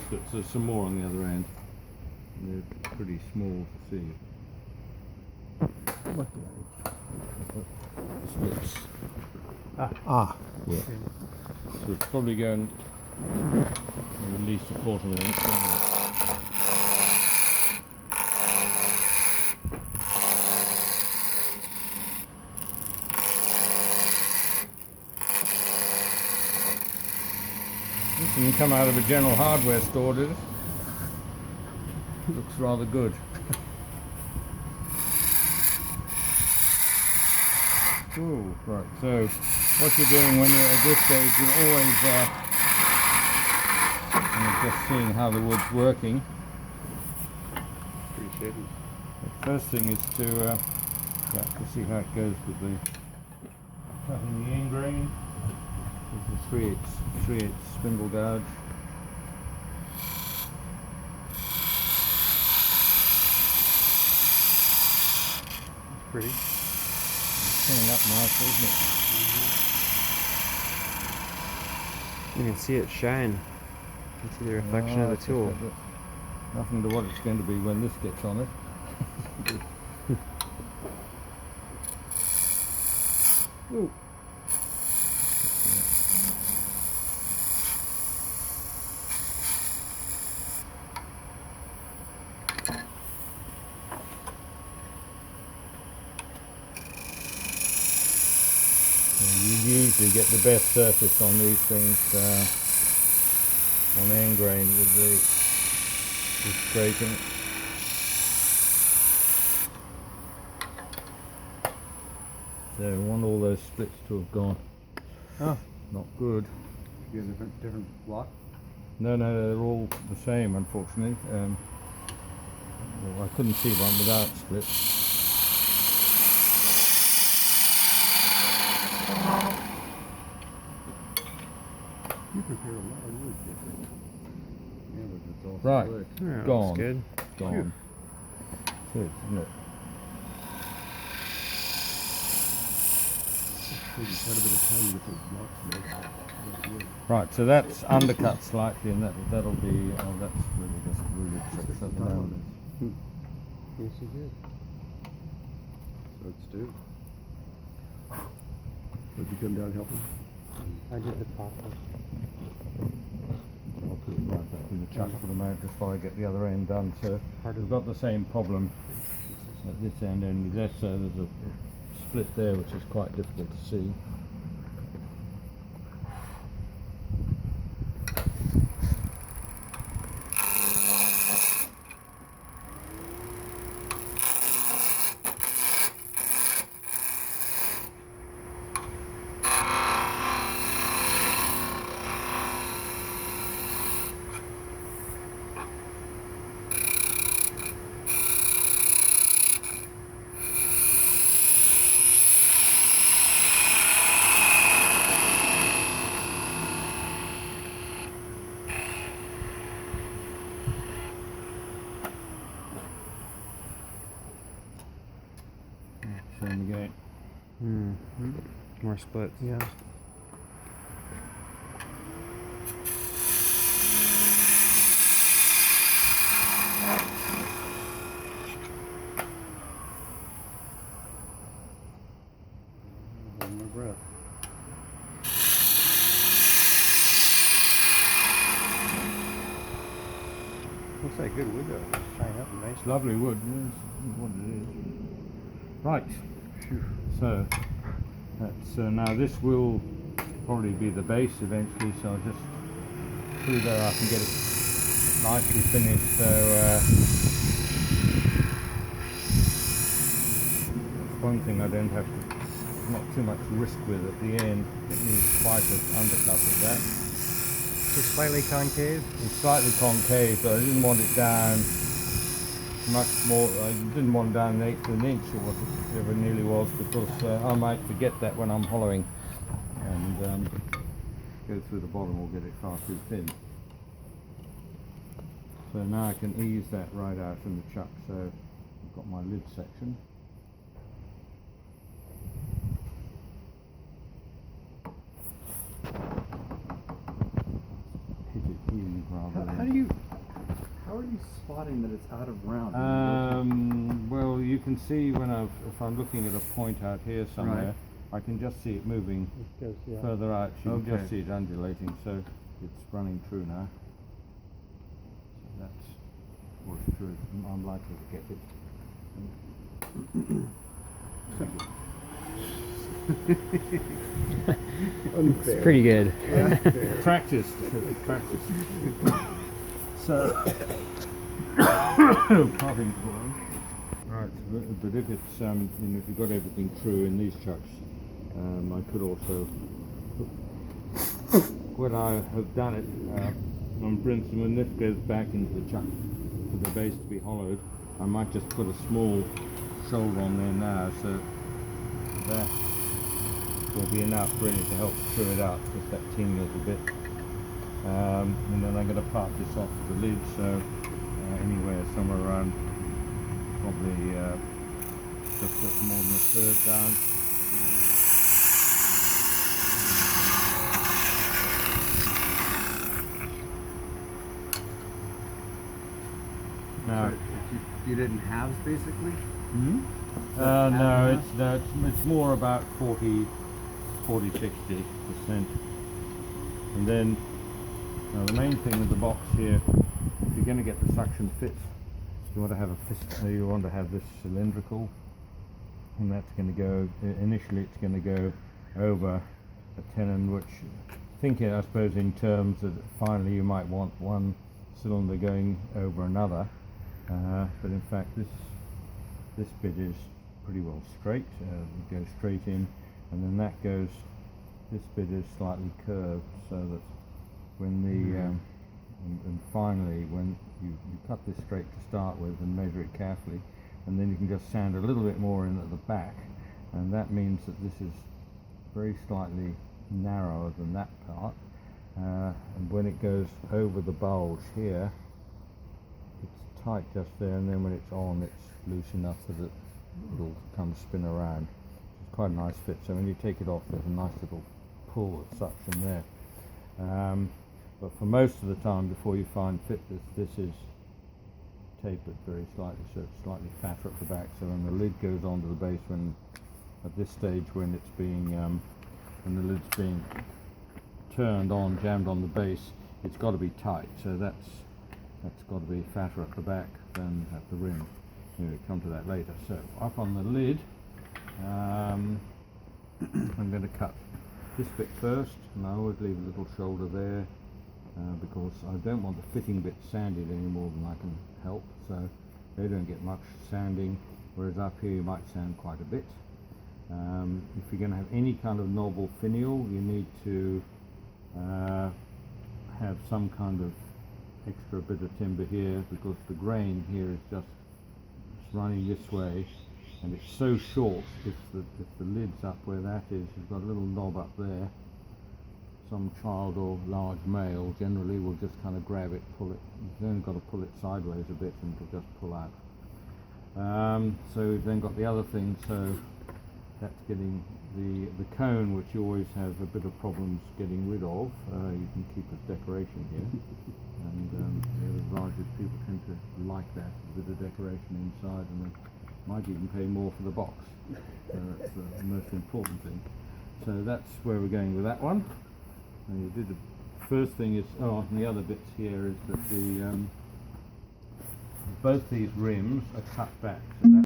splits. There's some more on the other end. They're pretty small to see. Splits. Yeah. So it's probably going at least a quarter of an inch. This can come out of a general hardware store, did it? Looks rather good. Cool. Right, so what you're doing when you're at this stage, you're always just seeing how the wood's working. Pretty shady. The first thing is to see how it goes with the cutting the end grain. There's a 3/8 spindle gouge. It's pretty. It's coming up nicely, isn't it? You can see it shine. You can see the reflection of the tool. Nothing to what it's going to be when this gets on it. Ooh. You usually get the best surface on these things on end grain with the scraping. So we want all those splits to have gone. Oh, not good. You have a different block? No, they're all the same, unfortunately. Well, I couldn't see one without splits. You prepare a lot of wood different. Yeah, but it's all Right, split. yeah, gone. Good. Gone. So, isn't it? Quite a bit of time to put blocks in. Right, so that's undercut slightly, and that'll be. Oh, that's really tricky at the moment. Yes, you did. So it's due. Would you come down and help him? I did the top. I'll put it right back in the chuck for the moment just while I get the other end done. So we've got the same problem at this end, only less so. There's a split there which is quite difficult to see. Same again. More splits. Yeah. Hold my breath. Looks like good wood though. It's shining up nice. Lovely wood. Yes, what it is. Right. So that's now this will probably be the base eventually. So I'll just put it there up and get it nicely finished. So one thing I don't have to not too much risk with at the end. It needs quite an undercut of that. So slightly concave? It's slightly concave, but I didn't want it down much more. I didn't want it down an eighth of an inch or whatever it nearly was, because I might forget that when I'm hollowing and go through the bottom or get it far too thin. So now I can ease that right out in the chuck. So I've got my lid section. Hit it easy How are you spotting that it's out of round? Well, you can see if I'm looking at a point out here somewhere, I can just see it moving further out. You can just see it undulating, so it's running true now. So that's what's true. I'm likely to get it. It's pretty good. Practice. So, coughing. Right, but if it's if you've got everything true in these chucks, I could also, when I have done it, for instance, when this goes back into the chuck for the base to be hollowed, I might just put a small shoulder on there now, so that will be enough really to help screw it out, just that teeny little bit. And then I'm going to part this off the lid, so anywhere somewhere around probably just more than a third down. Now, you didn't halves basically? No, it's more about 40-60%. And then the main thing with the box here, if you're going to get the suction fit, you want to have this cylindrical, and that's going to go initially. It's going to go over a tenon, which thinking I suppose in terms that finally you might want one cylinder going over another, but in fact this bit is pretty well straight. It goes straight in, and then that goes. This bit is slightly curved, so that when the and finally when you cut this straight to start with and measure it carefully, and then you can just sand a little bit more in at the back, and that means that this is very slightly narrower than that part, and when it goes over the bulge here, it's tight just there, and then when it's on, it's loose enough that it'll kind of spin around. It's quite a nice fit, so when you take it off, there's a nice little pull of suction there. But for most of the time, before you find fit, this is tapered very slightly, so it's slightly fatter at the back. So when the lid goes onto the base, at this stage when it's being when the lid's being turned on, jammed on the base, it's got to be tight. So that's got to be fatter at the back than at the rim. We'll come to that later. So up on the lid, I'm going to cut this bit first, and I always leave a little shoulder there because I don't want the fitting bit sanded any more than I can help, so they don't get much sanding, whereas up here you might sand quite a bit. If you're going to have any kind of novel finial, you need to have some kind of extra bit of timber here, because the grain here is just running this way, and it's so short. If the lid's up where that is, you've got a little knob up there. Some child or large male generally will just kind of grab it, pull it. You've then got to pull it sideways a bit and it'll just pull out. So we've then got the other thing, so that's getting the cone, which you always have a bit of problems getting rid of. You can keep as decoration here, and the other advantage is people tend to like that, a bit of decoration inside, and they might even pay more for the box. So that's the most important thing. So that's where we're going with that one. And you did the first thing is, and the other bits here is that both these rims are cut back. So that